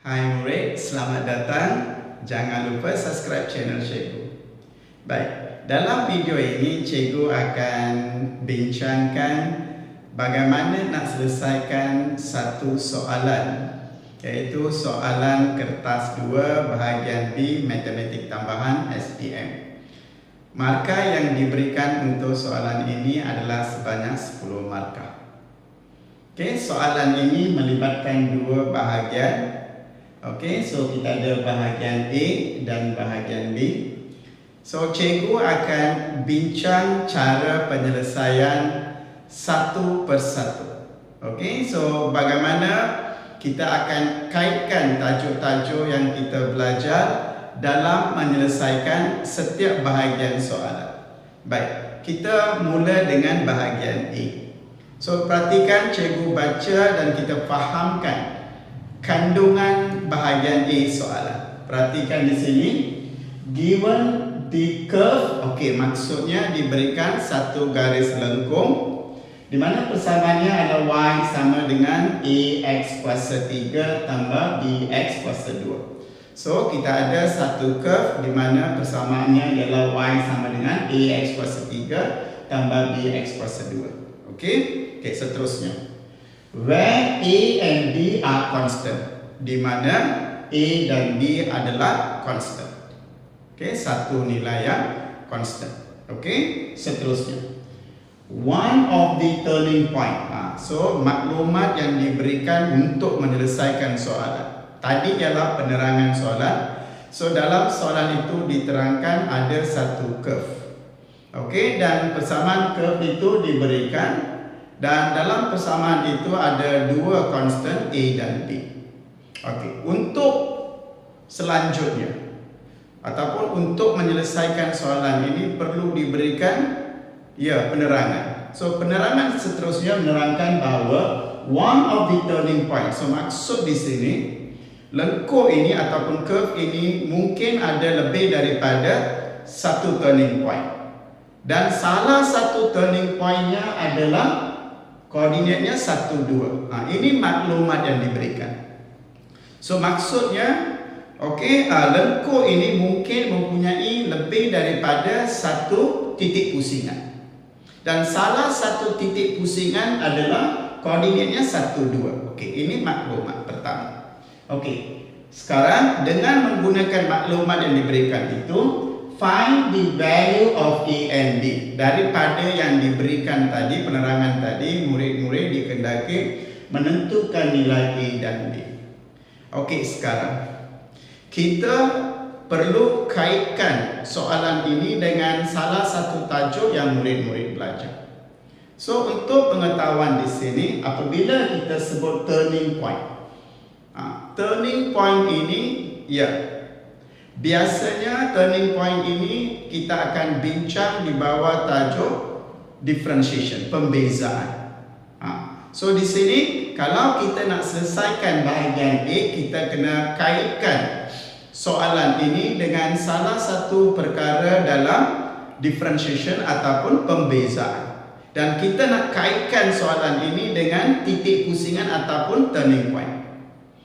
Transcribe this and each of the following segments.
Hai murid, selamat datang. Jangan lupa subscribe channel Cikgu. Baik, dalam video ini Cikgu akan bincangkan bagaimana nak selesaikan satu soalan, iaitu soalan kertas 2 bahagian B Matematik Tambahan SPM. Markah yang diberikan untuk soalan ini adalah sebanyak 10 markah. Okey, soalan ini melibatkan dua bahagian. Okey, so kita ada bahagian A dan bahagian B. So cikgu akan bincang cara penyelesaian satu persatu. Okey, so bagaimana kita akan kaitkan tajuk-tajuk yang kita belajar dalam menyelesaikan setiap bahagian soalan. Baik, kita mula dengan bahagian A. So perhatikan cikgu baca dan kita fahamkan kandungan bahagian A soalan. Perhatikan di sini, given the curve, okey, maksudnya diberikan satu garis lengkung di mana persamaannya adalah y sama dengan ax kuasa 3 tambah bx kuasa 2. So kita ada satu curve di mana persamaannya ialah y sama dengan ax kuasa 3 tambah bx kuasa 2. Okey, seterusnya. Where A and B are constant, di mana A dan B adalah constant. Okey, satu nilai yang constant. Okey, seterusnya. One of the turning point. So maklumat yang diberikan untuk menyelesaikan soalan. Tadi ialah penerangan soalan. So dalam soalan itu diterangkan ada satu curve. Okey, dan persamaan curve itu diberikan. Dan dalam persamaan itu ada dua constant A dan B. Okey, untuk selanjutnya ataupun untuk menyelesaikan soalan ini perlu diberikan penerangan. So penerangan seterusnya menerangkan bahawa one of the turning point. So maksud di sini lengkung ini ataupun curve ini mungkin ada lebih daripada satu turning point. Dan salah satu turning pointnya adalah koordinatnya 1, 2. Ini maklumat yang diberikan. So maksudnya, okey, lengkung ini mungkin mempunyai lebih daripada satu titik pusingan. Dan salah satu titik pusingan adalah koordinatnya 1, 2. Okey, ini maklumat pertama. Okey, sekarang dengan menggunakan maklumat yang diberikan itu, find the value of A and B. Daripada yang diberikan tadi, penerangan tadi, murid-murid dikendaki menentukan nilai A dan B. Okey, sekarang kita perlu kaitkan soalan ini dengan salah satu tajuk yang murid-murid belajar. So untuk pengetahuan di sini, apabila kita sebut turning point, turning point ini biasanya turning point ini kita akan bincang di bawah tajuk differentiation, pembezaan. So di sini kalau kita nak selesaikan bahagian A, kita kena kaitkan soalan ini dengan salah satu perkara dalam differentiation ataupun pembezaan. Dan kita nak kaitkan soalan ini dengan titik pusingan ataupun turning point.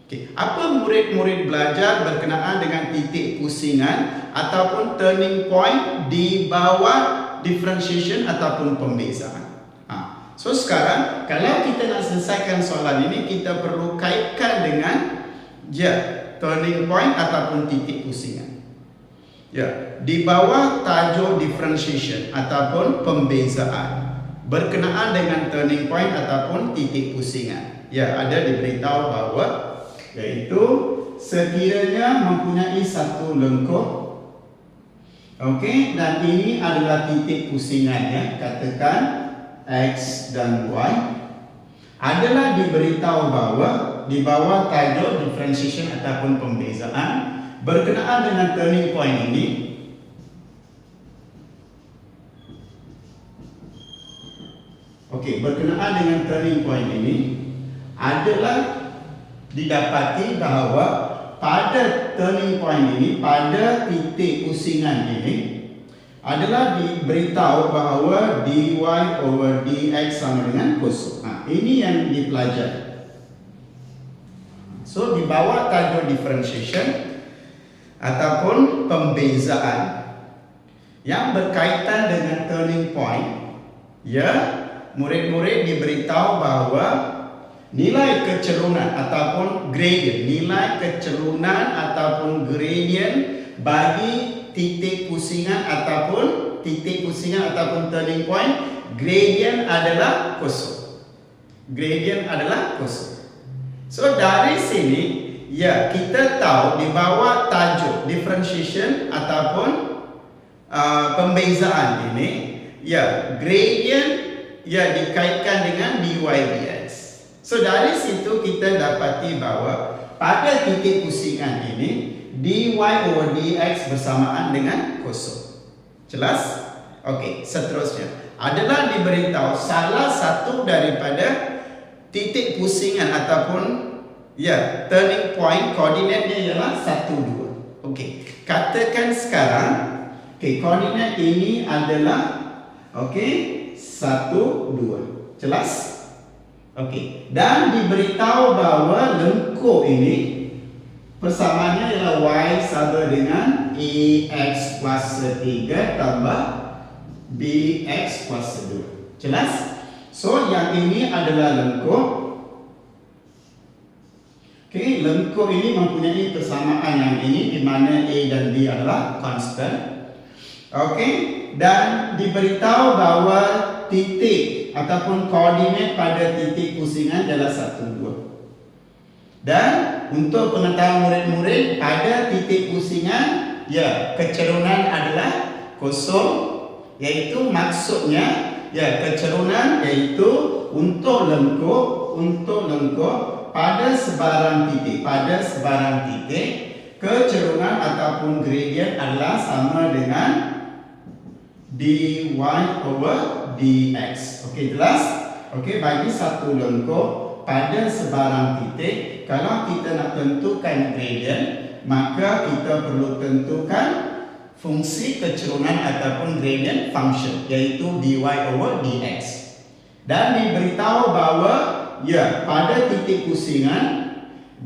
Okay. Apa murid-murid belajar berkenaan dengan titik pusingan ataupun turning point di bawah differentiation ataupun pembezaan? So sekarang kalau kita nak selesaikan soalan ini, kita perlu kaitkan dengan turning point ataupun titik pusingan. Di bawah tajuk differentiation ataupun pembezaan berkenaan dengan turning point ataupun titik pusingan. Ada diberitahu bahawa iaitu sekiranya mempunyai satu lengkung, okey, dan ini adalah titik pusingannya, katakan X dan Y, adalah diberitahu bahawa di bawah tajuk differentiation ataupun pembezaan berkenaan dengan turning point ini, okey, berkenaan dengan turning point ini adalah didapati bahawa pada turning point ini, pada titik pusingan ini adalah diberitahu bahawa dy over dx sama dengan kosong. Ini yang dipelajari. So di bawah tajuk differentiation ataupun pembezaan yang berkaitan dengan turning point, ya, murid-murid diberitahu bahawa nilai kecerunan ataupun gradient, nilai kecerunan ataupun gradient bagi titik pusingan ataupun turning point, gradient adalah kosong. Gradient adalah kosong. So dari sini, ya, kita tahu di bawah tajuk differentiation ataupun pembezaan ini, ya, gradient, ya, dikaitkan dengan dy dx. So dari situ kita dapati bahawa pada titik pusingan ini dy over dx bersamaan dengan kosong. Jelas? Okey, seterusnya adalah diberitahu salah satu daripada titik pusingan ataupun, ya, turning point koordinatnya ialah 1, 2. Okey, katakan sekarang, okey, koordinat ini adalah, okey, 1, 2. Jelas? Okey, dan diberitahu bahawa lengkuk ini persamaannya ialah y sama dengan ax kuasa 3 tambah bx kuasa 2. Jelas? So yang ini adalah lengkuk. Okey, lengkuk ini mempunyai persamaan yang ini di mana a dan b adalah constant. Okey, dan diberitahu bahawa titik ataupun koordinat pada titik pusingan adalah 1, 2. Dan untuk pengetahuan murid-murid, pada titik pusingan, ya, kecerunan adalah kosong, iaitu maksudnya, ya, kecerunan iaitu untuk lengkuk pada sebarang titik, kecerunan ataupun gradient adalah sama dengan dy over dx. Okey, jelas? Okey, bagi satu lengkuk pada sebarang titik, kalau kita nak tentukan gradient, maka kita perlu tentukan fungsi kecerunan ataupun gradient function, iaitu dy over dx. Dan diberitahu bahawa, ya, pada titik pusingan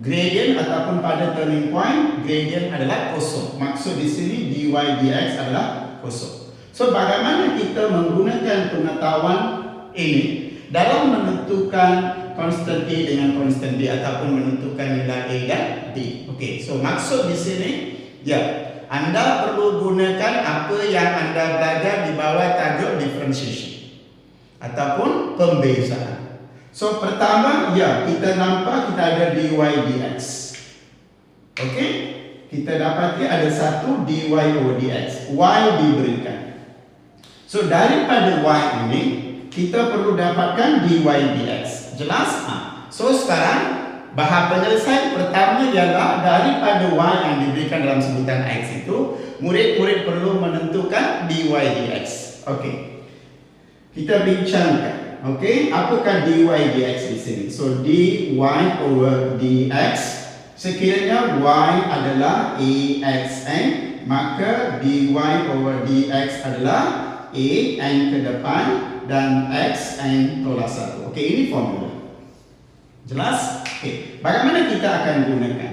gradient ataupun pada turning point, gradient adalah kosong. Maksud di sini dy dx adalah kosong. So bagaimana kita menggunakan pengetahuan ini dalam menentukan constant A dengan constant B ataupun menentukan nilai A dan B? Okey, so maksud di sini, ya, anda perlu gunakan apa yang anda belajar di bawah tajuk differentiation ataupun pembezaan. So pertama, ya, kita nampak kita ada dy dx. Okey, kita dapati ada satu dy over dx. Y diberikan. So daripada y ini kita perlu dapatkan dy dx. Jelas? So sekarang bahas penyelesaian pertama ialah daripada y yang diberikan dalam sebutan x itu, murid-murid perlu menentukan dy dx. Okey, kita bincangkan. Okey, apakah dy dx di sini? So dy over dx, sekiranya y adalah axn, maka dy over dx adalah a n ke depan dan x n tolak 1. Okey, ini formula. Jelas? Okey, bagaimana kita akan gunakan?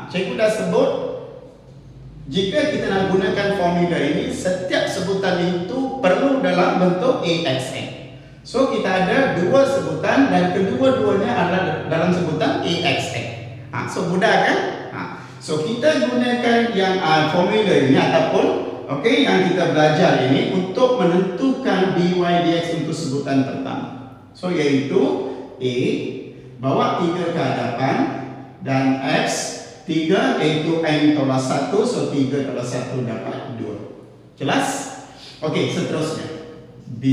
Cikgu dah sebut, jika kita nak gunakan formula ini, setiap sebutan itu perlu dalam bentuk axn. So kita ada dua sebutan dan kedua-duanya adalah dalam sebutan axn. So mudah kan? So kita gunakan yang formula ini ataupun, okey, yang kita belajar ini untuk menentukan dy dx untuk sebutan pertama. So iaitu a bawa 3 ke hadapan dan x 3 iaitu n tolak 1, so 3 tolak 1 dapat 2. Jelas? Okey, seterusnya b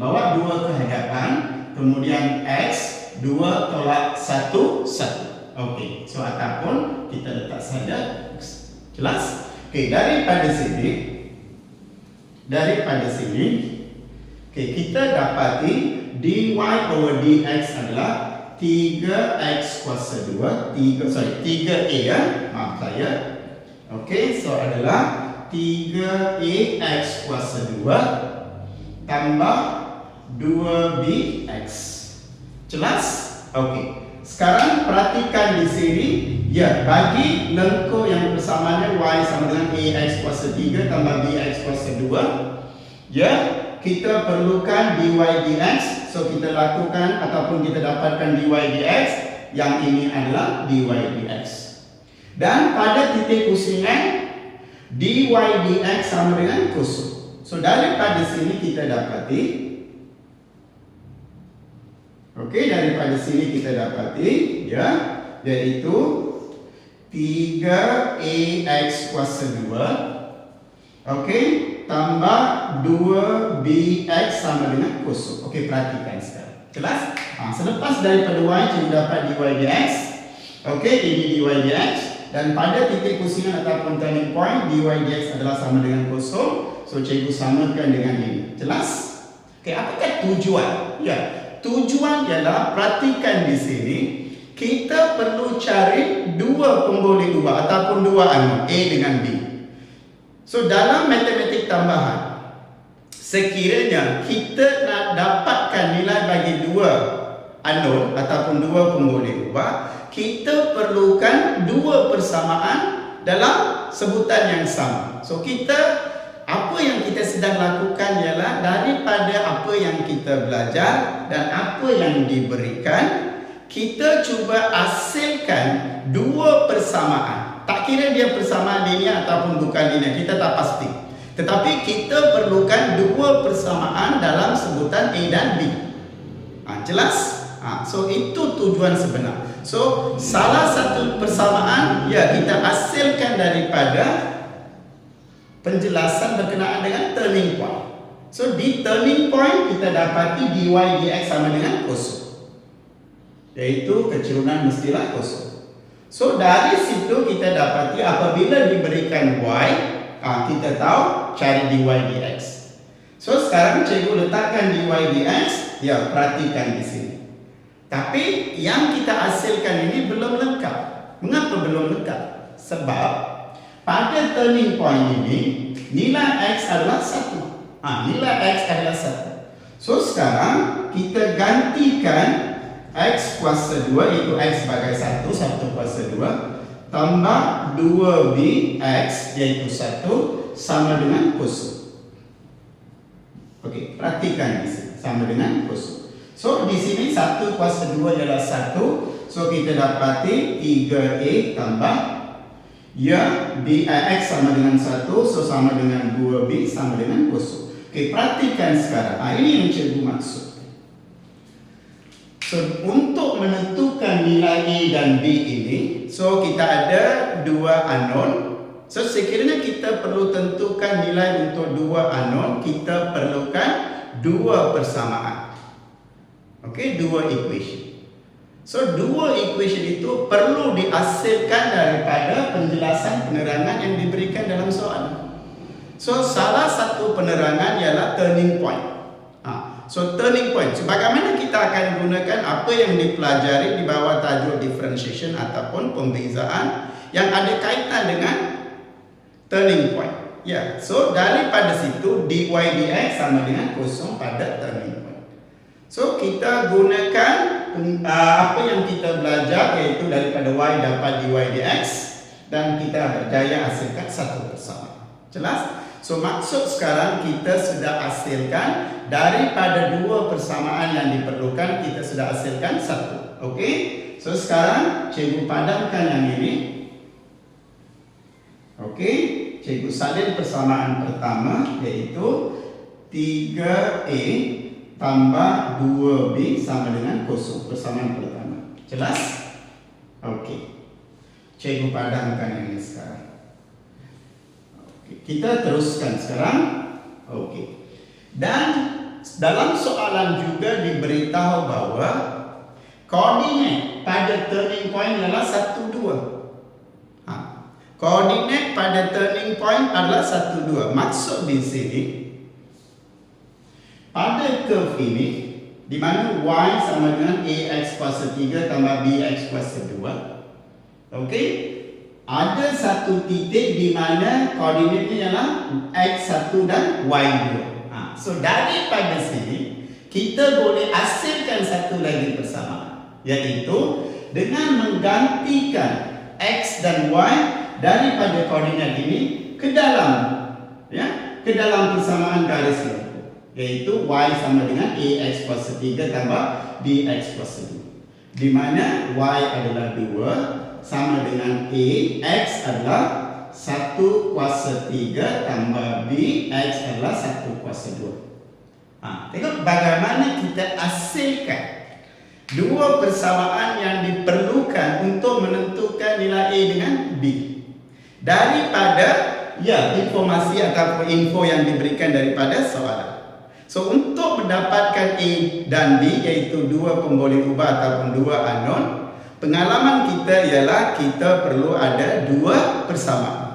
bawa 2 ke hadapan, kemudian x 2 tolak 1, 1. Okey, so ataupun kita letak saja x. Jelas? Okey, daripada sini, okey, kita dapati dy over dx adalah 3x kuasa 2, 3a ya, maaf saya. Okey, so adalah 3ax kuasa 2 tambah 2bx. Jelas? Okey. sekarang perhatikan di sini, ya, bagi lengkung yang persamaannya y sama dengan ax kuasa 3 tambah bx kuasa 2, ya, kita perlukan dy dx. So kita lakukan ataupun kita dapatkan dy dx, yang ini adalah dy dx. Dan pada titik kusingan dy dx sama dengan kosong. So daripada sini kita dapati, daripada sini kita dapati, ya, yaitu 3ax kuasa 2, tambah 2bx sama dengan kosong. Perhatikan sekarang. Jelas? Selepas daripada y, kita dapat dy dx. Ini dy dx. Dan pada titik kusingan ataupun turning point, dy dx adalah sama dengan kosong. So, cikgu samakan dengan ini. Jelas? Apakah tujuan? Ya, tujuan ialah perhatikan di sini, kita perlu cari dua pemboleh ubah ataupun dua unknown, A dengan B. So, dalam matematik tambahan, sekiranya kita nak dapatkan nilai bagi dua unknown ataupun dua pemboleh ubah, kita perlukan dua persamaan dalam sebutan yang sama. So, apa yang kita sedang lakukan ialah daripada apa yang kita belajar dan apa yang diberikan, kita cuba hasilkan dua persamaan. Tak kira dia persamaan linear ataupun bukan linear, kita tak pasti. Tetapi kita perlukan dua persamaan dalam sebutan A dan B. Jelas? So itu tujuan sebenar. So salah satu persamaan, ya, kita hasilkan daripada penjelasan berkenaan dengan turning point. So di turning point kita dapati dy dx sama dengan kosong, yaitu kecerunan mestilah kosong. So dari situ kita dapati apabila diberikan y, kita tahu cari dy dx. So sekarang cikgu letakkan dy dx, ya, perhatikan di sini. Tapi yang kita hasilkan ini belum lengkap. Mengapa belum lengkap? Sebab pada turning point ini nilai x adalah 1. Nilai x adalah 1. So sekarang kita gantikan x kuasa 2, iaitu x sebagai 1 kuasa 2, tambah 2bx, iaitu 1, sama dengan kosong. Perhatikan di sini, sama dengan kosong. So di sini 1 kuasa 2 ialah 1. So kita dapati 3a tambah, ya, bx sama dengan 1, so sama dengan 2b sama dengan kosong. Perhatikan sekarang. Ini yang cikgu maksud. So untuk menentukan nilai A dan B ini, so kita ada dua unknown. So sekiranya kita perlu tentukan nilai untuk dua unknown, kita perlukan dua persamaan. Dua equation. So dua equation itu perlu dihasilkan daripada penjelasan penerangan yang diberikan dalam soalan. So salah satu penerangan ialah turning point. So turning point, sebagaimana kita akan gunakan apa yang dipelajari di bawah tajuk differentiation ataupun pembezaan yang ada kaitan dengan turning point. Ya, so daripada situ dy dx sama dengan kosong pada turning point. So kita gunakan apa yang kita belajar, yaitu daripada y dapat dy dx, dan kita berjaya hasilkan satu persamaan. Jelas? So maksud sekarang kita sudah hasilkan daripada dua persamaan yang diperlukan, kita sudah hasilkan satu. So sekarang cikgu padamkan yang ini. Cikgu salin persamaan pertama, yaitu 3a tambah 2b sama dengan kosong, persamaan pertama. Jelas? Cikgu padamkan yang ini sekarang. Kita teruskan sekarang. Dan dalam soalan juga diberitahu bahwa koordinat pada turning point adalah 1, 2. Koordinat pada turning point adalah 1, 2. Maksud di sini, pada curve ini, di mana y sama dengan ax kuasa 3 tambah bx kuasa 2, ada satu titik di mana koordinatnya ialah x1 dan y2. So daripada sini kita boleh hasilkan satu lagi persamaan, yaitu dengan menggantikan X dan Y daripada koordinat ini ke dalam persamaan garis lengkung, iaitu Y sama dengan AX kuasa 3 tambah BX kuasa 2, di mana Y adalah 2 sama dengan A, X adalah 1 kuasa 3 tambah B, X adalah 1 kuasa 2. Tengok bagaimana kita hasilkan dua persamaan yang diperlukan untuk menentukan nilai A dengan B daripada informasi ataupun info yang diberikan daripada soalan. So untuk mendapatkan A dan B, iaitu dua pemboleh ubah ataupun dua unknown, pengalaman kita ialah kita perlu ada dua persamaan.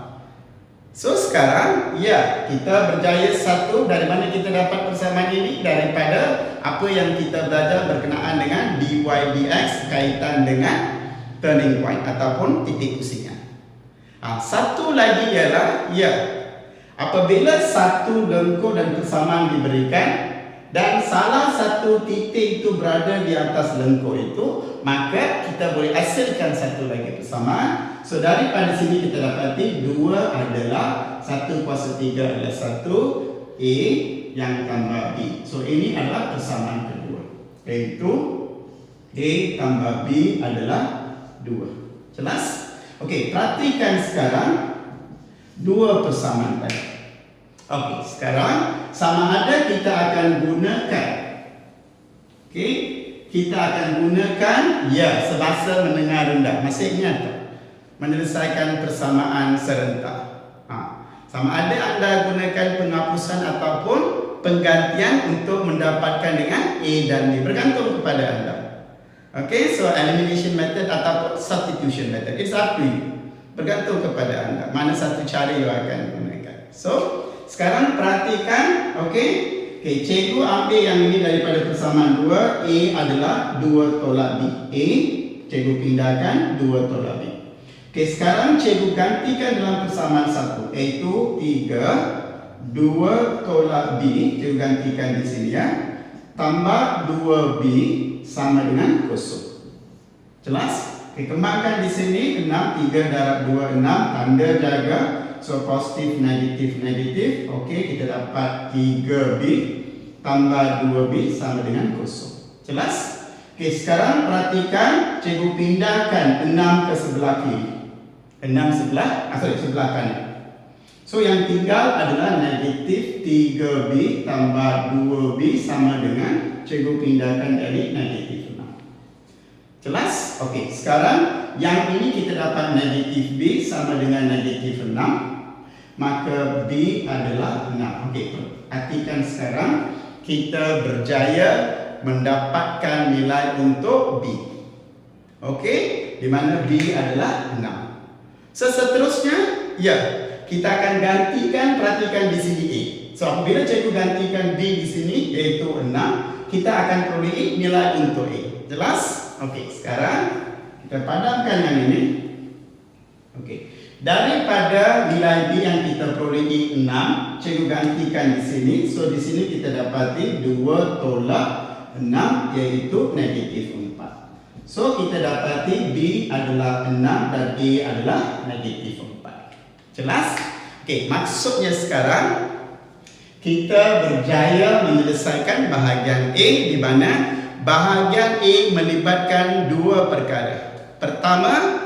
So sekarang kita berjaya satu. Dari mana kita dapat persamaan ini? Daripada apa yang kita belajar berkenaan dengan dy dx kaitan dengan turning point ataupun titik pusingan. Satu lagi ialah apabila satu lengkung dan persamaan diberikan dan salah satu titik itu berada di atas lengkung itu, maka kita boleh hasilkan satu lagi persamaan. So daripada sini kita dapati 2 adalah 1 kuasa 3 adalah 1 A yang tambah B. So ini adalah persamaan kedua, iaitu A tambah B adalah 2. Jelas? Okey, perhatikan sekarang dua persamaan tadi. Okey, sekarang sama ada kita akan gunakan kita akan gunakan sebahasa menengah rendah. Masih ingat tak? Menyelesaikan persamaan serentak. Sama ada anda gunakan penghapusan ataupun penggantian untuk mendapatkan dengan A dan B, bergantung kepada anda. Okay, so elimination method ataupun substitution method, it's up to you, bergantung kepada anda mana satu cara you akan gunakan. So sekarang perhatikan, cikgu ambil yang ini daripada persamaan 2, A adalah 2 tolak B. A cikgu pindahkan 2 tolak B. Sekarang cikgu gantikan dalam persamaan 1, iaitu 3 2 tolak B, cikgu gantikan di sini tambah 2B sama dengan kosong. Jelas? Kembangkan di sini 6, 3 darab 2 6, tanda jaga. So positif, negatif, negatif. Kita dapat 3B tambah 2B sama dengan kosong. Jelas? Sekarang perhatikan, cikgu pindahkan 6 ke sebelah kiri. 6 sebelah kanan. So yang tinggal adalah negatif 3B tambah 2B sama dengan cikgu pindahkan dari negatif 6. Jelas? Sekarang yang ini kita dapat negatif B sama dengan negatif 6. Maka B adalah 6. Perhatikan sekarang kita berjaya mendapatkan nilai untuk B. Di mana B adalah 6. Seterusnya, kita akan gantikan, perhatikan di sini A. So apabila cikgu gantikan B di sini, iaitu 6, kita akan peroleh nilai untuk A. Jelas? Sekarang kita padamkan yang ini. Daripada nilai B yang kita peroleh 6, cikgu gantikan di sini. So di sini kita dapati 2 tolak 6, iaitu negatif 4. So kita dapati B adalah 6 dan A adalah negatif 4. Jelas? Maksudnya sekarang kita berjaya menyelesaikan bahagian A, di mana bahagian A melibatkan dua perkara. Pertama,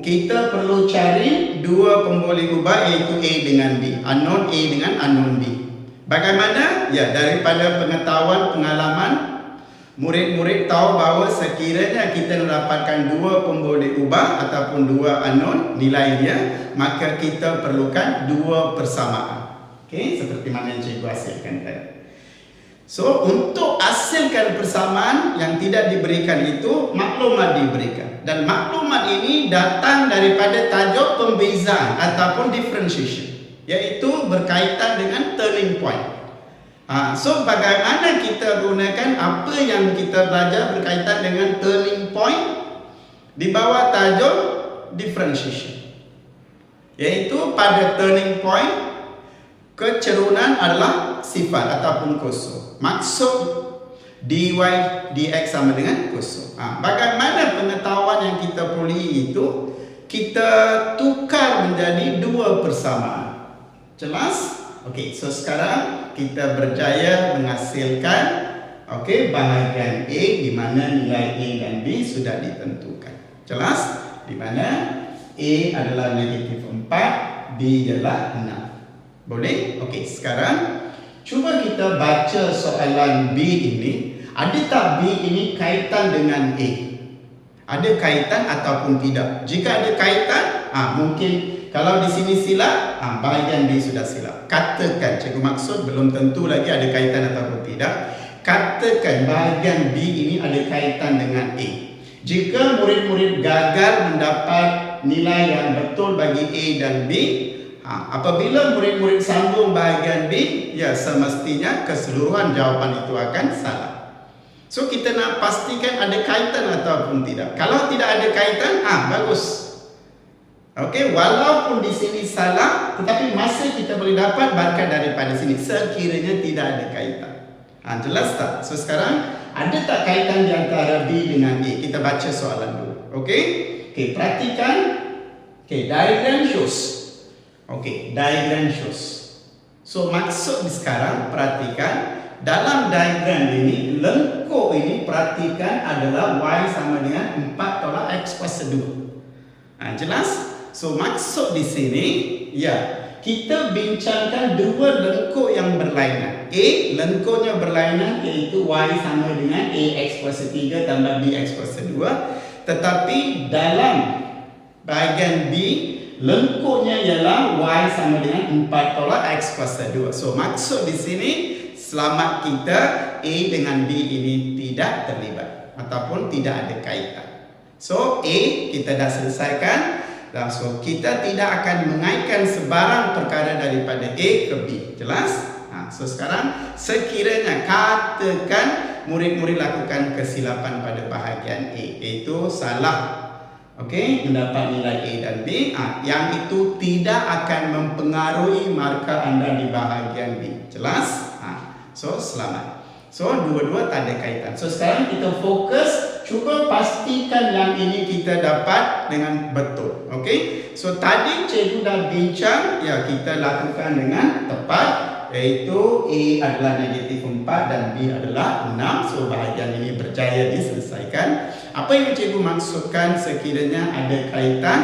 kita perlu cari dua pemboleh ubah, iaitu A dengan B, unknown A dengan unknown B. Bagaimana? Daripada pengetahuan, pengalaman, murid-murid tahu bahawa sekiranya kita mendapatkan dua pemboleh ubah ataupun dua unknown nilainya, maka kita perlukan dua persamaan. Seperti mana yang cikgu hasilkan tadi. So untuk hasilkan persamaan yang tidak diberikan itu, maklumat diberikan. Dan maklumat ini datang daripada tajuk pembezaan ataupun differentiation, iaitu berkaitan dengan turning point. So bagaimana kita gunakan apa yang kita belajar berkaitan dengan turning point di bawah tajuk differentiation, iaitu pada turning point kecerunan adalah sifat ataupun kosong. Maksud dy dx sama dengan kosong. Bagaimana pengetahuan yang kita peroleh itu? Kita tukar menjadi dua persamaan. Jelas? Okey, so sekarang kita berjaya menghasilkan bahagian A di mana nilai A dan B sudah ditentukan. Jelas? Di mana A adalah -4, B adalah 6. Boleh? Okey, sekarang cuba kita baca soalan B ini. Ada tak B ini kaitan dengan A? Ada kaitan ataupun tidak? Jika ada kaitan, mungkin kalau di sini silap, bahagian B sudah silap. Katakan, cikgu maksud belum tentu lagi ada kaitan ataupun tidak. Katakan bahagian B ini ada kaitan dengan A. Jika murid-murid gagal mendapat nilai yang betul bagi A dan B, apabila murid-murid sambung bahagian B, ya semestinya keseluruhan jawapan itu akan salah. So kita nak pastikan ada kaitan ataupun tidak. Kalau tidak ada kaitan, bagus. Okey, walaupun di sini salah, tetapi masih kita boleh dapat markah daripada sini sekiranya tidak ada kaitan. Jelas tak? So sekarang ada tak kaitan di antara B dengan A? Kita baca soalan dulu. Okey? Okey, perhatikan. Okey, diagram shows. Okey, diagram shows. So maksud sekarang perhatikan dalam diagram ini, lengkuk ini perhatikan adalah Y sama dengan 4 tolak X kuasa 2. Jelas? So maksud di sini, ya, kita bincangkan dua lengkuk yang berlainan. A, lengkuknya berlainan iaitu Y sama dengan AX kuasa 3 tambah BX kuasa 2. Tetapi dalam bahagian B, lengkuknya ialah Y sama dengan 4 tolak X kuasa 2. So maksud di sini, selamat kita A dengan B ini tidak terlibat ataupun tidak ada kaitan. So A kita dah selesaikan. So kita tidak akan mengaitkan sebarang perkara daripada A ke B. Jelas? So sekarang sekiranya katakan murid-murid lakukan kesilapan pada bahagian A, iaitu salah mendapat nilai A dan B, yang itu tidak akan mempengaruhi markah anda di bahagian B. Jelas? So selamat. So dua-dua tak ada kaitan. So sekarang kita fokus, cuba pastikan yang ini kita dapat dengan betul. Okey. So tadi cikgu dah bincang, ya kita lakukan dengan tepat, iaitu A adalah -4 dan B adalah 6. So bahagian ini berjaya diselesaikan. Apa yang cikgu maksudkan sekiranya ada kaitan?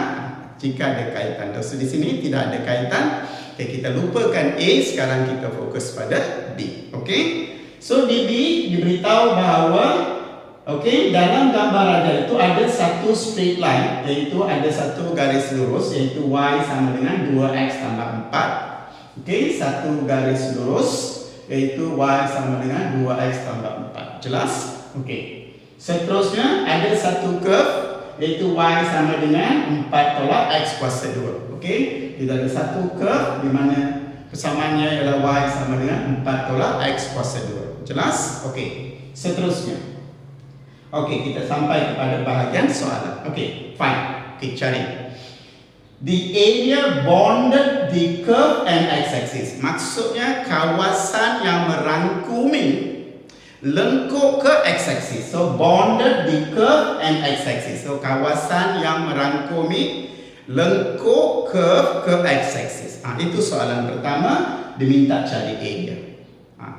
Jika ada kaitan. So di sini tidak ada kaitan. Okay, kita lupakan A, sekarang kita fokus pada B. Okey. So di B diberitahu bahawa dalam gambar raja itu ada satu straight line, iaitu ada satu garis lurus, iaitu Y sama dengan 2X tambah 4. Okey, satu garis lurus iaitu Y sama dengan 2X tambah 4. Jelas? Okey. Seterusnya ada satu curve iaitu Y sama dengan 4 tolak X kuasa 2. Okey, kita ada satu curve di mana persamaannya ialah Y sama dengan 4 tolak X kuasa 2. Jelas? Okey. Seterusnya. Okey, kita sampai kepada bahagian soalan. Okey, fine. Okey, cari. The area bonded the curve and x-axis. Maksudnya kawasan yang merangkumi lengkuk ke x-axis. So bonded the curve and x-axis. So kawasan yang merangkumi lengkuk curve ke x-axis. Itu soalan pertama, diminta cari area.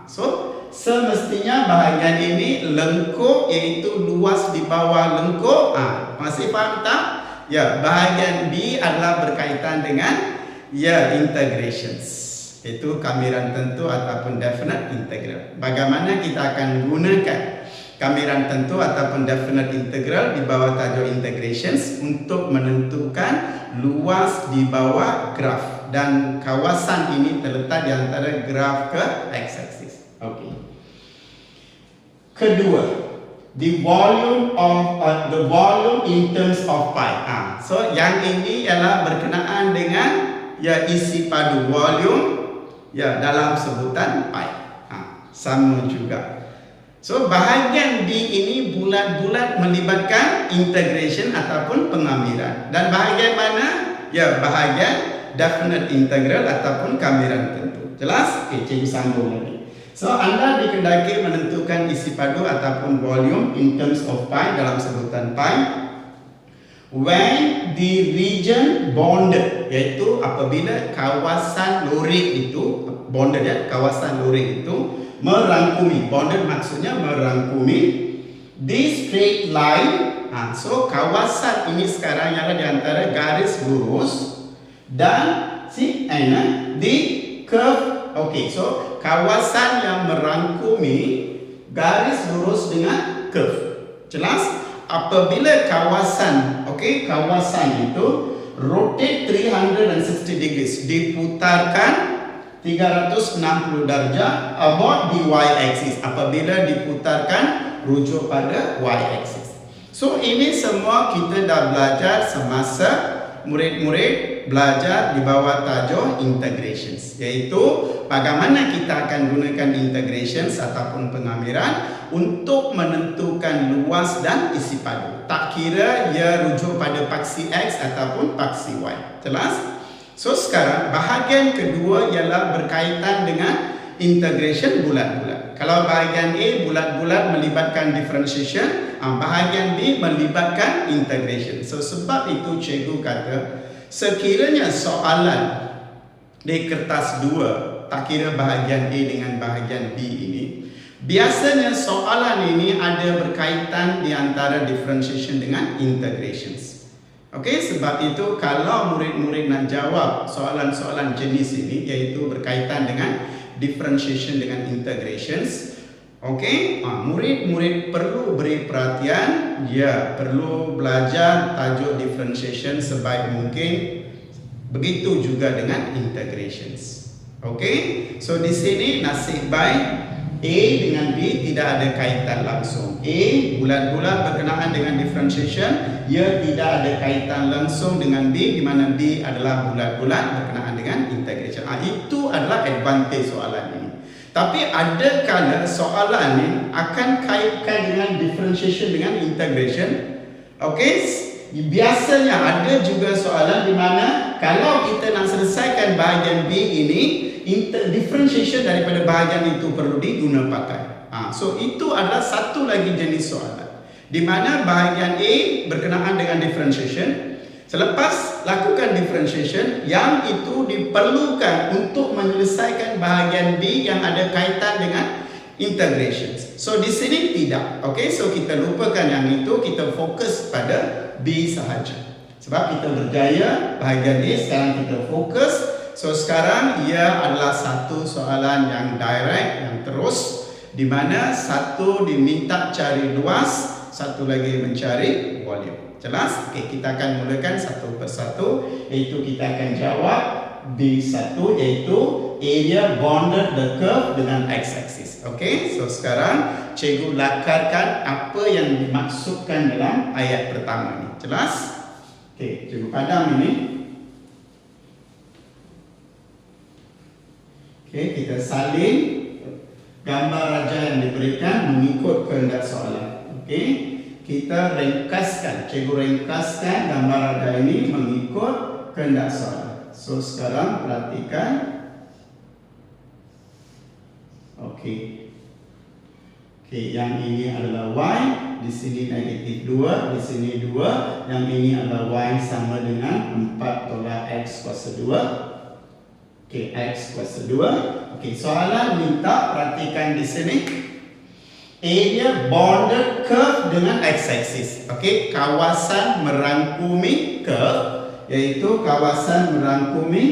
So semestinya bahagian ini lengkuk, iaitu luas di bawah lengkuk. Masih faham tak? Ya, bahagian B adalah berkaitan dengan integrations. Itu kamiran tentu ataupun definite integral. Bagaimana kita akan gunakan kamiran tentu ataupun definite integral di bawah tajuk integrations untuk menentukan luas di bawah graf, dan kawasan ini terletak di antara graf ke x-axis. Okey. Kedua, the volume in terms of pi. So yang ini ialah berkenaan dengan isi padu volume dalam sebutan pi. Sama juga. So bahagian B ini bulat-bulat melibatkan integration ataupun pengamiran. Dan bahagian mana? Bahagian definite integral ataupun kamiran tentu. Jelas? Okey, cikgu sambung lagi. So anda dikendaki menentukan isi padu ataupun volume in terms of pi dalam sebutan pi when the region bonded, iaitu apabila kawasan lorik itu bonded ya, kawasan lorik itu merangkumi. Bonded maksudnya merangkumi the straight line. So kawasan ini sekarang ialah di antara garis lurus dan the curve. Okay, so kawasan yang merangkumi garis lurus dengan curve. Jelas? Apabila kawasan, kawasan itu rotate 360 degrees, diputarkan 360 darjah about the y-axis. Apabila diputarkan rujuk pada y-axis. So ini semua kita dah belajar semasa murid-murid belajar di bawah tajuk integrations, iaitu bagaimana kita akan gunakan integrations ataupun pengamiran untuk menentukan luas dan isi padu. Tak kira ia rujuk pada paksi X ataupun paksi Y. Jelas? So sekarang bahagian kedua ialah berkaitan dengan integration bulat-bulat. Kalau bahagian A bulat-bulat melibatkan differentiation, bahagian B melibatkan integration. So sebab itu cikgu kata sekiranya soalan di kertas 2, tak kira bahagian A dengan bahagian B ini, biasanya soalan ini ada berkaitan di antara differentiation dengan integrations. Sebab itu kalau murid-murid nak jawab soalan-soalan jenis ini, iaitu berkaitan dengan differentiation dengan integrations, murid-murid perlu beri perhatian, perlu belajar tajuk differentiation sebaik mungkin. Begitu juga dengan integrations. So di sini nasib baik A dengan B tidak ada kaitan langsung. A bulat-bulat berkenaan dengan differentiation, ia tidak ada kaitan langsung dengan B, di mana B adalah bulat-bulat berkenaan dengan integration. Itu adalah advantage soalan ini. Tapi ada kala soalan ini akan kaitkan dengan differentiation dengan integration. Biasanya ada juga soalan di mana kalau kita nak selesaikan bahagian B ini, differentiation daripada bahagian itu perlu diguna pakai. So itu adalah satu lagi jenis soalan di mana bahagian A berkenaan dengan differentiation. Selepas lakukan differentiation, yang itu diperlukan untuk menyelesaikan bahagian B yang ada kaitan dengan integration. So di sini tidak. So kita lupakan yang itu, kita fokus pada B sahaja. Sebab kita berjaya bahagian A, sekarang kita fokus. So sekarang ia adalah satu soalan yang direct, yang terus, di mana satu diminta cari luas, satu lagi mencari volume. Jelas? Kita akan mulakan satu persatu, iaitu kita akan jawab B1, iaitu area bonded the curve dengan x-axis. So sekarang cikgu lakarkan apa yang dimaksudkan dalam ayat pertama ini. Jelas? Cikgu padam ini. Kita salin gambar raja yang diberikan mengikut kehendak soalan. Kita ringkaskan, cikgu ringkaskan gambar raja ini mengikut kehendak soalan. So sekarang perhatikan. Yang ini adalah Y, di sini negatif 2, di sini 2. Yang ini adalah Y sama dengan 4 tolak X kuasa 2. X kuasa 2. Soalan minta perhatikan di sini. Area bonded curve dengan x-axis. Kawasan merangkumi curve, iaitu kawasan merangkumi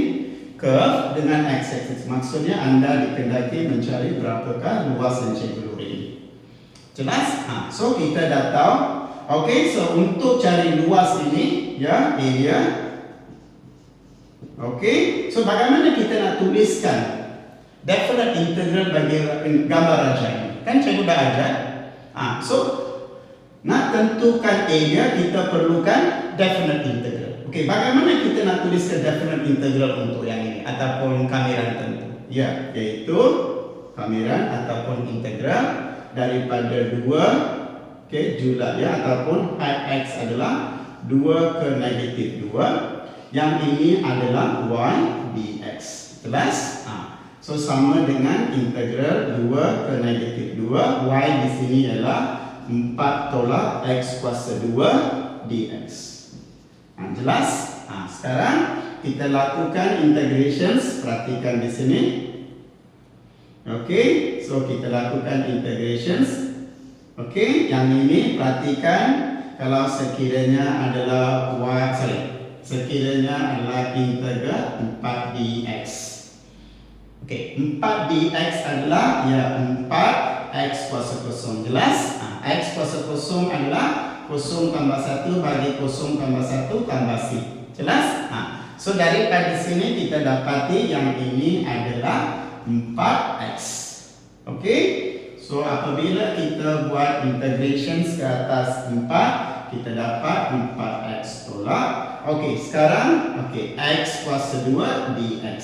curve dengan x-axis. Maksudnya anda dikendaki mencari berapakah luas yang cikgu luri ini. Jelas? So kita dah tahu. So untuk cari luas ini, area. So bagaimana kita nak tuliskan definite integral bagi gambar raja ini? Kan cikgu dah ajar. So nak tentukan area, kita perlukan definite integral. Bagaimana kita nak tuliskan definite integral untuk yang ini ataupun kamiran tentu? Iaitu kamiran ataupun integral daripada 2 julat ataupun height x adalah 2 ke negatif 2. Yang ini adalah y dx. Jelas? So sama dengan integral 2 ke negatif 2. Y di sini ialah 4 tolak X kuasa 2 dx. Jelas? Sekarang kita lakukan integrations. Perhatikan di sini. Okey, so kita lakukan integrations. Okey, yang ini perhatikan kalau sekiranya adalah sekiranya adalah integral 4 dx. Okey, 4 dx adalah 4 X kuasa kosong. Jelas? X kuasa kosong adalah 0 tambah 1 bagi 0 tambah 1 tambah C. Jelas? So daripada sini kita dapati yang ini adalah 4x. Okey? So apabila kita buat integrations ke atas 4, kita dapat 4x tolak. Okey, sekarang x kuasa 2 dx.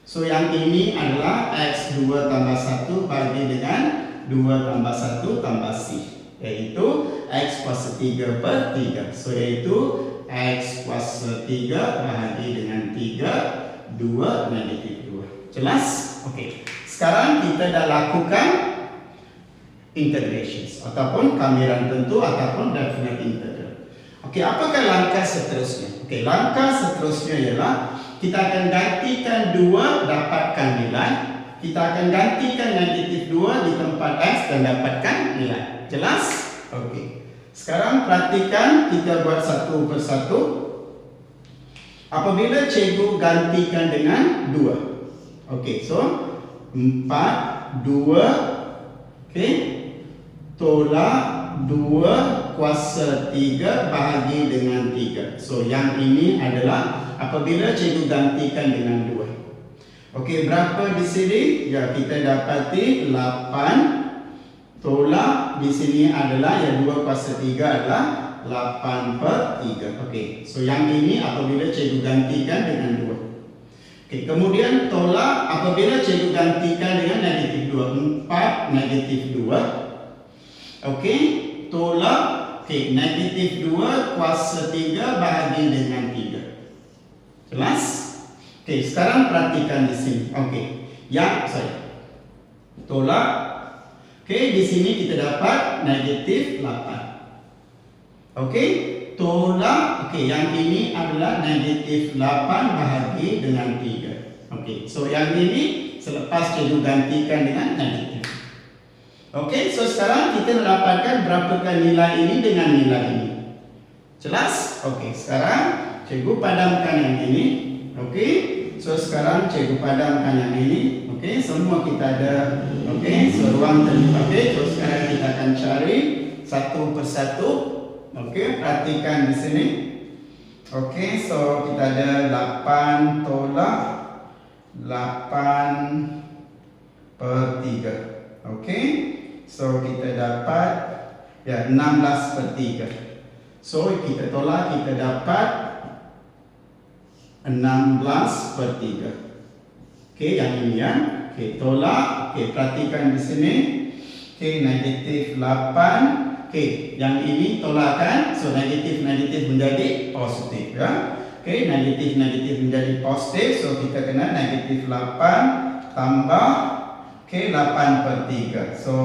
So yang ini adalah x 2 tambah 1 bagi dengan 2 tambah 1 tambah C, yaitu x kuasa 3 per 3. So yaitu x kuasa 3 bahagi dengan 3, 2 negatif 2. Jelas? Okey. Sekarang kita dah lakukan integrations ataupun kamiran tentu ataupun definite integral. Okey, apakah langkah seterusnya? Okey, langkah seterusnya ialah kita akan gantikan 2 dapatkan nilai. Kita akan gantikan negatif 2 di tempat x dan dapatkan nilai. Jelas? Okey. Sekarang perhatikan kita buat satu persatu. Apabila cikgu gantikan dengan 2. Okey, so 4, 2, okey, tolak 2 kuasa 3 bahagi dengan 3. So yang ini adalah apabila cikgu gantikan dengan 2. Okey, berapa di sini? Ya, kita dapati 8 tolak di sini adalah 2 kuasa 3 adalah 8 per 3. Okey, so yang ini apabila cikgu gantikan dengan 2. Okey, kemudian tolak apabila cikgu gantikan dengan negatif 2. 4 negatif 2. Okey, tolak negatif 2 kuasa 3 bahagi dengan 3. Jelas? Okey, sekarang perhatikan di sini. Okey. Tolak. Okey, di sini kita dapat negatif 8. Okey, tolak. Okey, yang ini adalah negatif 8 bahagi dengan 3. Okey, so yang ini selepas cikgu gantikan dengan negatif. Okey, so sekarang kita mendapatkan berapakah nilai ini dengan nilai ini. Jelas? Okey, sekarang cikgu padamkan yang ini. Okey, so sekarang cikgu padamkan yang ini. Okey, semua kita ada. Okey, so ruang terbuka. Okey, so sekarang kita akan cari satu persatu. Okey, perhatikan di sini. Okey, so kita ada 8 tolak 8 per 3. Okey, so kita dapat 16 per 3. So kita tolak, kita dapat 16 per 3. Okey, yang ini ya. Okey, tolak. Okey, perhatikan di sini. Okey, negatif 8. Okey, yang ini tolakkan. So negatif menjadi positif ya. Okey, negatif menjadi positif. So kita kena negatif 8 tambah 8 per 3. So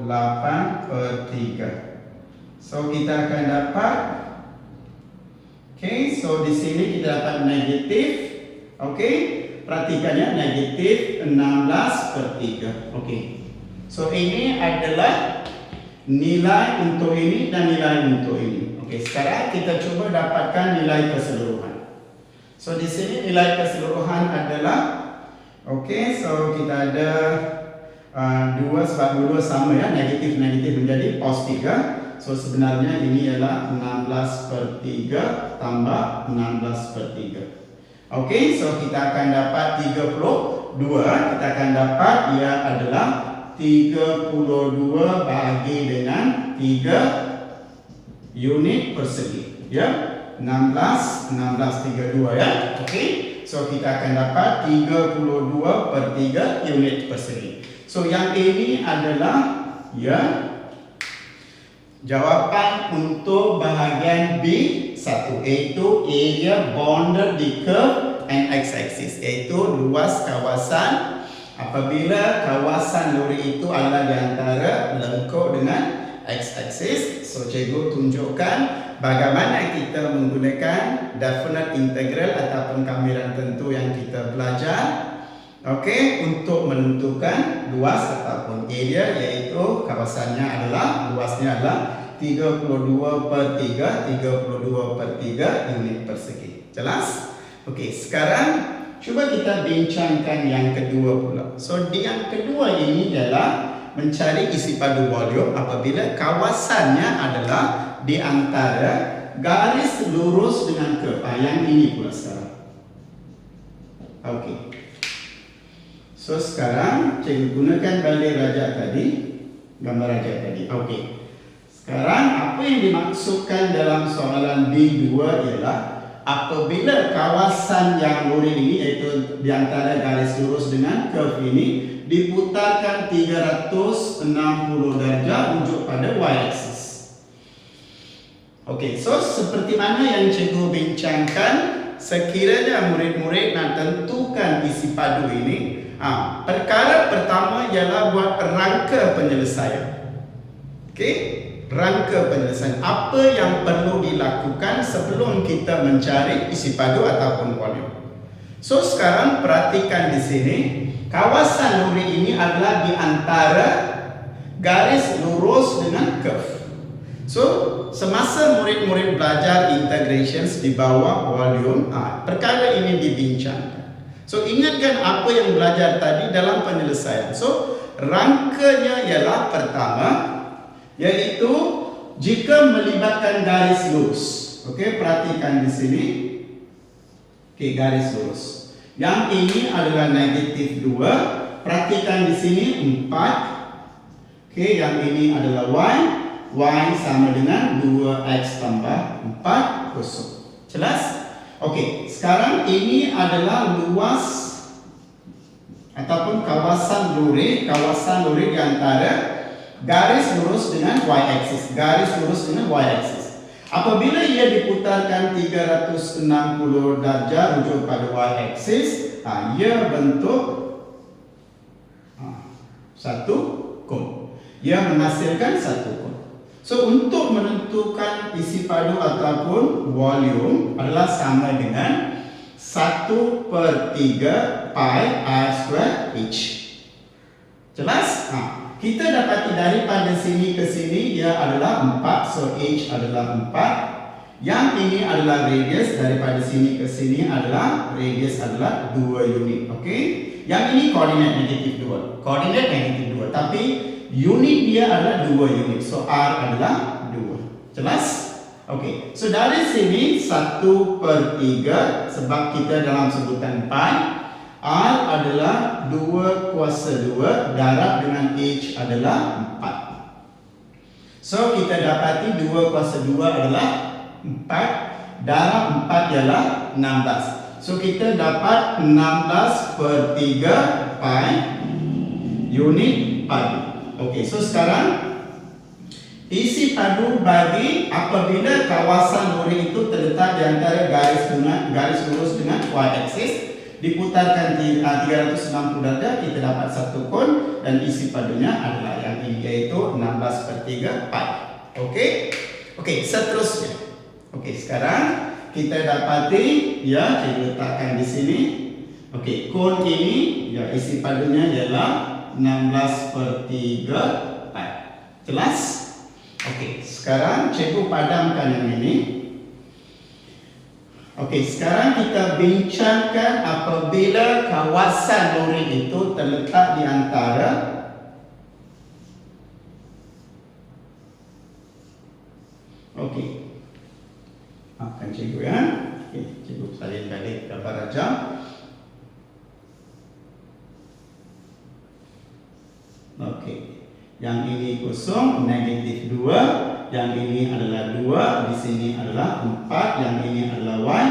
8 per 3. So kita akan dapat. Okey, so di sini kita dapat negatif. Okey, perhatikan ya, negatif 16 per 3. Okey, so ini adalah nilai untuk ini dan nilai untuk ini. Okey, sekarang kita cuba dapatkan nilai keseluruhan. So di sini nilai keseluruhan adalah, okey, so kita ada 2 sebab dua sama ya, negatif menjadi positif ya. So sebenarnya ini ialah 16 per 3 tambah 16 per 3. Okey, so kita akan dapat 32. Kita akan dapat ia adalah 32 bahagi dengan 3 unit persegi. Ya, 16, 32 ya. Okey, so kita akan dapat 32 per 3 unit persegi. So yang ini adalah ya jawapan untuk bahagian B1, iaitu area bounded di curve and x-axis, iaitu luas kawasan. Apabila kawasan lori itu adalah di antara lengkuk dengan x-axis, so cikgu tunjukkan bagaimana kita menggunakan definite integral ataupun kamiran tentu yang kita belajar, okey, untuk menentukan luas ataupun area, iaitu kawasannya adalah, luasnya adalah 32/3 unit persegi. Jelas? Okey, sekarang cuba kita bincangkan yang kedua pula. So, yang kedua ini adalah mencari isi padu volume apabila kawasannya adalah di antara garis lurus dengan curve. Yang ini pula sekarang. Okey. So, sekarang cikgu gunakan balik rajak tadi, gambar rajak tadi. Okey. Sekarang apa yang dimaksudkan dalam soalan B2 ialah apabila kawasan yang lori ini, iaitu di antara garis lurus dengan curve ini, diputarkan 360 darjah rujuk pada y-axis. Okey, so seperti mana yang cikgu bincangkan, sekiranya murid-murid nak tentukan isi padu ini, perkara pertama ialah buat rangka penyelesaian. Okey, rangka penyelesaian. Apa yang perlu dilakukan sebelum kita mencari isi padu ataupun volume. So, sekarang perhatikan di sini, kawasan lori ini adalah di antara garis lurus dengan curve. So, semasa murid-murid belajar integrations di bawah volume, perkara ini dibincangkan. So, ingatkan apa yang belajar tadi dalam penyelesaian. So, rangkanya ialah pertama, iaitu jika melibatkan garis lurus. Okey, perhatikan di sini. Okey, garis lurus. Yang ini adalah negatif 2. Perhatikan di sini 4. Okey, yang ini adalah y. Y sama dengan 2x tambah 4 kosong. Jelas? Okey, sekarang ini adalah luas ataupun kawasan lori di antara garis lurus dengan y-axis. Garis lurus dengan y-axis. Apabila ia diputarkan 360 darjah rujuk pada y-axis, ia bentuk satu kon. Ia menghasilkan satu kon. So, untuk menentukan isi padu ataupun volume adalah sama dengan 1/3 pi r² h. Jelas? Kita dapati daripada sini ke sini ia adalah 4, so h adalah 4. Yang ini adalah radius, daripada sini ke sini adalah radius adalah 2 unit. Okey. Yang ini koordinat negatif 2. Koordinat negatif 2, tapi unit dia adalah 2 unit. So r adalah 2. Jelas? Okey. So dari sini 1/3, sebab kita dalam sebutan pi, R adalah 2/2, darab dengan H adalah 4. So, kita dapati 2/2 adalah 4, darab 4 ialah 16. So, kita dapat 16/3 pi unit padu. Okey, so sekarang isi padu bagi apabila kawasan lori itu terletak di antara garis lurus dengan y-axis, diputarkan 360 darjah, kita dapat satu kon, dan isi padunya adalah yang ini, yaitu 16/3 pi. Okey? Okey, seterusnya. Okey, sekarang kita dapati, ya, saya letakkan di sini. Okey, kon ini, ya, isi padunya ialah 16/3 pi. Jelas? Okey, sekarang cikgu padamkan yang ini. Okey, sekarang kita bincangkan apabila kawasan lori itu terletak di antara okey. Maafkan cikgu ya. Okey, cikgu salin balik gambar rajah. Okey. Yang ini kosong, negatif 2. Yang ini adalah 2, di sini adalah 4, yang ini adalah y.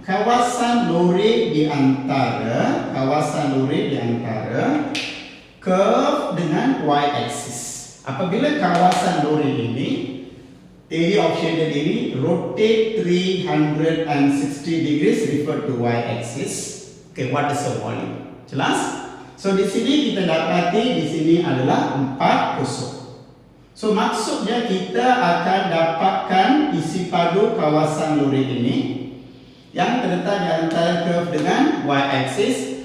Kawasan lori di antara curve dengan y-axis. Apabila kawasan lori ini area of shaded ini rotate 360 degrees refer to y-axis. Okay, what is the volume? Jelas? So di sini kita dapati di sini adalah 4 kosong. So maksudnya kita akan dapatkan isi padu kawasan lurik ini yang terletak di antara curve dengan y-axis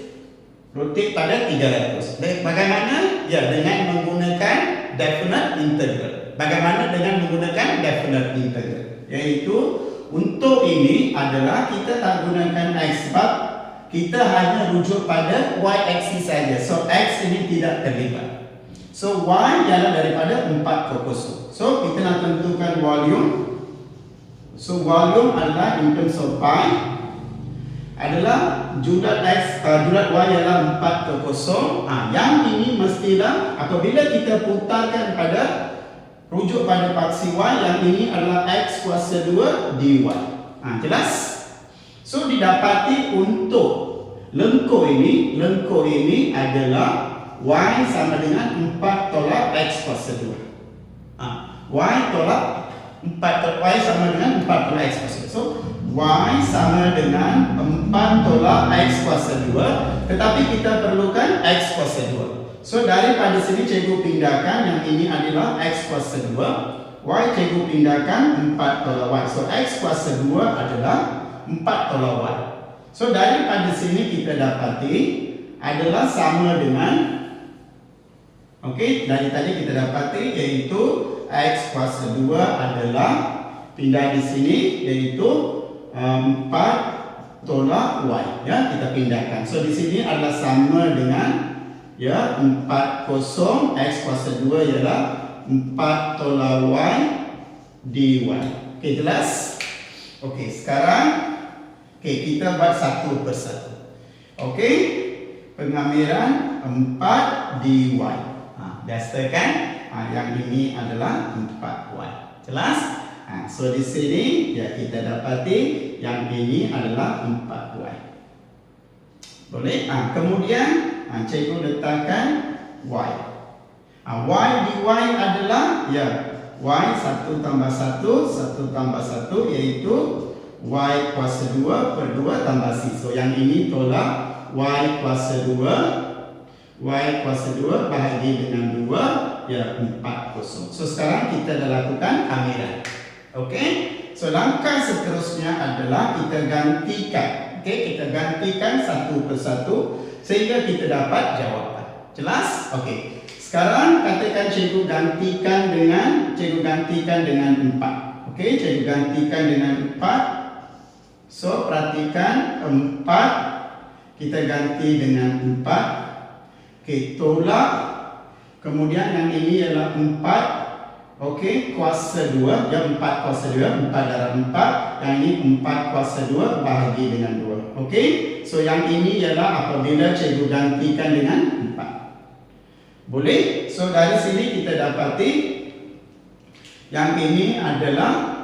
rotate pada 300. Bagaimana? Ya, dengan menggunakan definite integral. Bagaimana dengan menggunakan definite integral? Yaitu untuk ini adalah kita tak gunakan x sebab kita hanya rujuk pada y-axis saja. So x ini tidak terlibat. So y ialah daripada 4 ke 0. So kita nak tentukan volume. So volume adalah in terms of pi adalah julat x, julat y ialah 4 ke 0. Yang ini mestilah apabila kita putarkan pada rujuk pada paksi y, yang ini adalah x kuasa 2 dy. Jelas? So didapati untuk lengkung ini adalah y sama dengan 4 tolak x kuasa 2. Y tolak 4 y sama dengan 4 tolak x kuasa 2. So y sama dengan 4 tolak x kuasa 2, tetapi kita perlukan x kuasa 2. So daripada sini cikgu pindahkan yang ini adalah x kuasa 2, y cikgu pindahkan 4 tolak y. So x kuasa 2 adalah 4 tolak y. So daripada sini kita dapati adalah sama dengan, okey, dari tadi kita dapati iaitu x kuasa 2 adalah pindah di sini iaitu 4 tolak y, ya, kita pindahkan. So di sini adalah sama dengan, ya, 40 x kuasa 2 ialah 4 tolak y dy. Okey, jelas? Okey, sekarang kita buat satu persatu. Okey, pengamiran 4 dy. Biasakan yang ini adalah 4y. Jelas? So di sini ya kita dapati yang ini adalah 4y. Boleh? Kemudian cikgu letakkan y. Y dy adalah, ya, y 1 tambah 1, 1 tambah 1 iaitu y kuasa 2 per 2 tambah c. So yang ini tolak y kuasa 2, y kuasa 2 bahagi dengan 2, ya, 40. So sekarang kita dah lakukan amiran. Okey, so langkah seterusnya adalah kita gantikan. Okey, kita gantikan satu persatu sehingga kita dapat jawapan. Jelas? Okey. Sekarang katakan cikgu gantikan dengan 4. Okey, cikgu gantikan dengan 4. So perhatikan 4 kita ganti dengan 4. Okey, tolak. Kemudian yang ini ialah 4. Okey, kuasa 2, ya, 4 kuasa 2, 4 darab 4. Yang ini 4 kuasa 2 bahagi dengan 2. Okey, so yang ini ialah apabila cikgu gantikan dengan 4. Boleh? So dari sini kita dapati yang ini adalah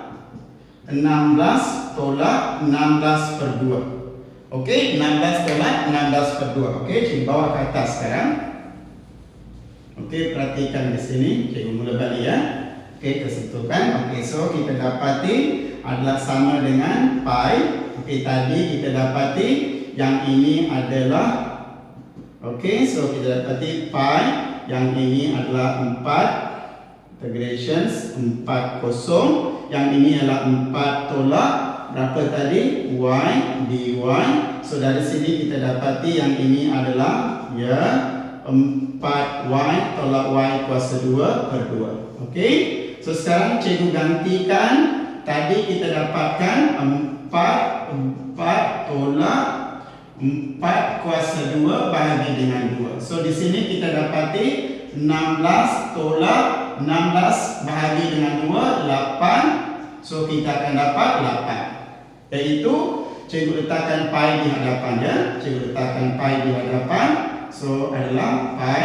16 tolak 16 per 2. Okey, 16 tolak 16 per 2. Okey, cikgu bawa ke atas sekarang. Okey, perhatikan di sini. Cikgu mula balik, ya. Okey, kesentuhkan. Okey, so kita dapati adalah sama dengan pi. Okey, tadi kita dapati yang ini adalah, okey, so kita dapati pi. Yang ini adalah 4 integrations 40. Yang ini adalah 4 tolak berapa tadi? Y dy. So dari sini kita dapati yang ini adalah, ya, 4y tolak y kuasa 2 per 2. Okey. So sekarang cikgu gantikan. Tadi kita dapatkan 4 tolak 4 kuasa 2 bahagi dengan 2. So di sini kita dapati 16 tolak 16 bahagi dengan 2, 8. So kita akan dapat 8. Iaitu cikgu letakkan pi di hadapan, ya. Cikgu letakkan pi di hadapan. So adalah pi.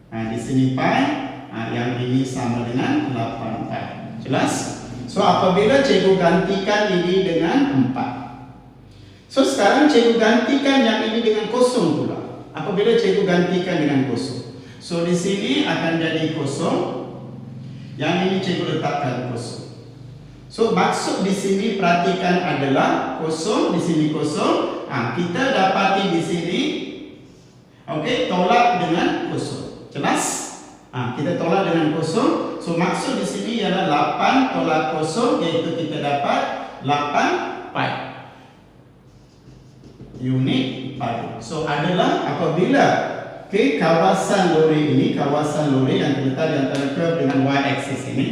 Di sini pi. Yang ini sama dengan 8 pi. Jelas? So apabila cikgu gantikan ini dengan 4. So sekarang cikgu gantikan yang ini dengan kosong pula. Apabila cikgu gantikan dengan kosong. So di sini akan jadi kosong. Yang ini cikgu letakkan kosong. So maksud di sini perhatikan adalah kosong, di sini kosong. Kita dapati di sini, okey, tolak dengan kosong. Jelas? Kita tolak dengan kosong. So maksud di sini ialah 8 tolak kosong, iaitu kita dapat 8 pi. Unit padu. So adalah apabila kawasan lori ini, kawasan lori yang terletak di antara curve dengan y-axis ini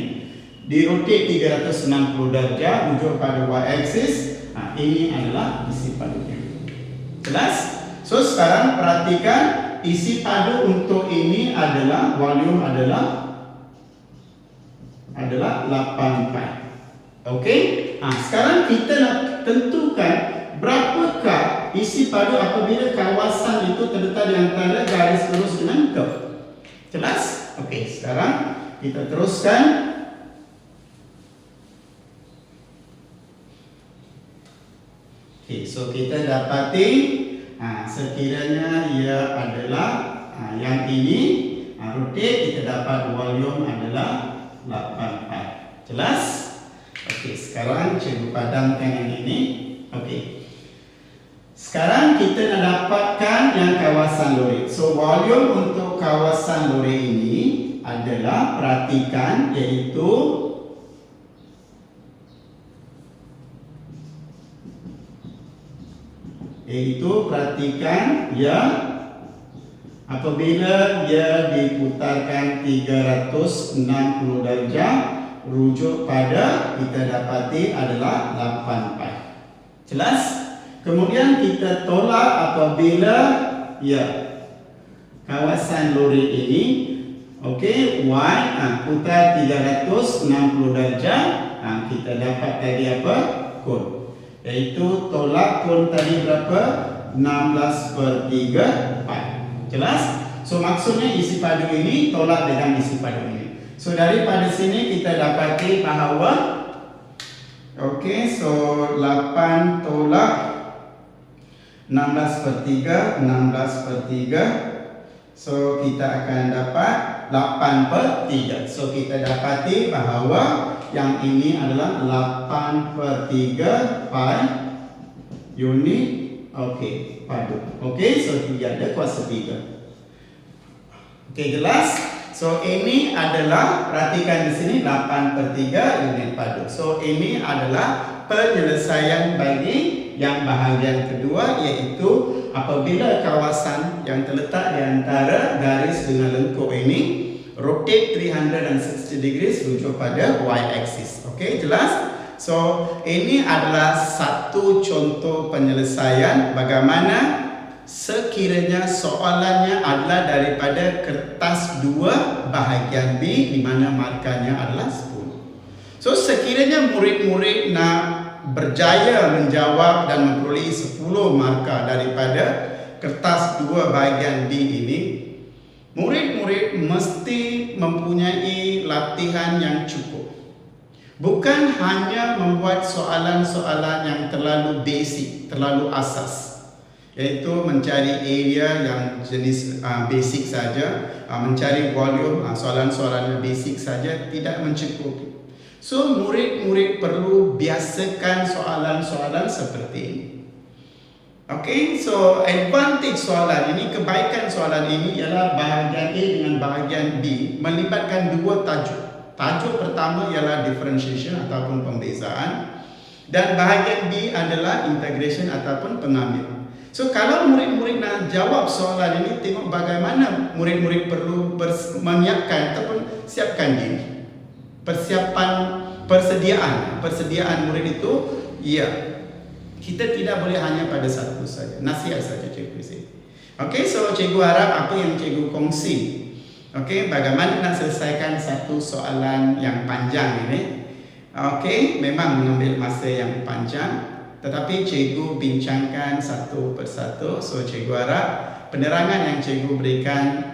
dirotate 360 darjah rujuk pada y-axis. Ini adalah isi padunya. Jelas? So sekarang perhatikan isi padu untuk ini adalah volume adalah 8 pi. Okey? Sekarang kita nak tentukan berapakah isi padu apabila kawasan itu terletak di antara garis lurus dengan curve. Jelas? Okey, sekarang kita teruskan. Okey, so kita dapati sekiranya ia adalah yang ini rotate, kita dapat volume adalah 8 pi. Jelas? Okey, sekarang cikgu padamkan yang ini. Okey. Sekarang kita nak dapatkan yang kawasan lori. So volume untuk kawasan lori ini adalah, perhatikan, iaitu perhatikan ya, apabila ia diputarkan 360 darjah rujuk pada, kita dapati adalah 8 pi. Jelas? Kemudian kita tolak apabila ya kawasan lori ini, okey, y putar 360 darjah, kita dapat tadi apa? Kon. Iaitu tolak kon tadi berapa? 16/3 pi. Jelas? So maksudnya isi padu ini tolak dengan isi padu ini. So daripada sini kita dapati bahawa, okey, so 8 tolak 16/3, 16/3. So kita akan dapat 8/3. So kita dapati bahawa yang ini adalah 8/3 pi unit, okey, padu. Okey, so dia ada kuasa 3. Okey, jelas? So ini adalah, perhatikan di sini 8/3 unit padu. So ini adalah penyelesaian bagi yang bahagian kedua, iaitu apabila kawasan yang terletak di antara garis dengan lengkung ini rotate 360 degrees rujuk pada y-axis. Okey, jelas? So ini adalah satu contoh penyelesaian bagaimana sekiranya soalannya adalah daripada kertas 2 bahagian B, di mana markanya adalah 10. So sekiranya murid-murid nak berjaya menjawab dan memperoleh 10 markah daripada kertas 2 bahagian D ini, murid-murid mesti mempunyai latihan yang cukup. Bukan hanya membuat soalan-soalan yang terlalu basic, terlalu asas, iaitu mencari area yang jenis basic saja, mencari volume, soalan-soalan basic saja tidak mencukupi. So murid-murid perlu biasakan soalan-soalan seperti ini. Okey, so advantage soalan ini, kebaikan soalan ini ialah bahagian A dengan bahagian B melibatkan 2 tajuk. Tajuk pertama ialah differentiation ataupun pembezaan, dan bahagian B adalah integration ataupun pengambilan. So kalau murid-murid nak jawab soalan ini, tengok bagaimana murid-murid perlu menyiapkan ataupun siapkan diri. Persediaan murid itu, ya, kita tidak boleh hanya pada satu saja. Nasihat saja cikgu sini. Okey, so cikgu harap apa yang cikgu kongsi, okey, bagaimana nak selesaikan satu soalan yang panjang ini. Okey, memang mengambil masa yang panjang, tetapi cikgu bincangkan satu persatu. So cikgu harap penerangan yang cikgu berikan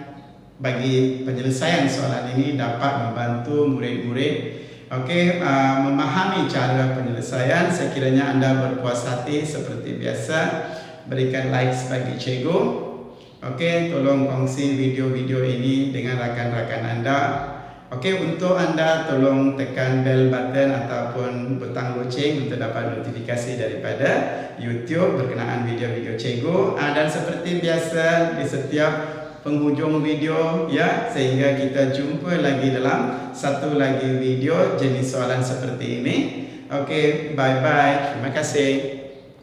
bagi penyelesaian soalan ini dapat membantu murid-murid memahami cara penyelesaian. Sekiranya anda berpuas hati, seperti biasa, berikan like bagi cikgu. Okey, tolong kongsi video-video ini dengan rakan-rakan anda. Okey, untuk anda tolong tekan bell button ataupun butang loceng untuk dapat notifikasi daripada YouTube berkenaan video-video cikgu. Dan seperti biasa di setiap penghujung video ya, sehingga kita jumpa lagi dalam satu lagi video jenis soalan seperti ini. Okey, bye bye. Terima kasih.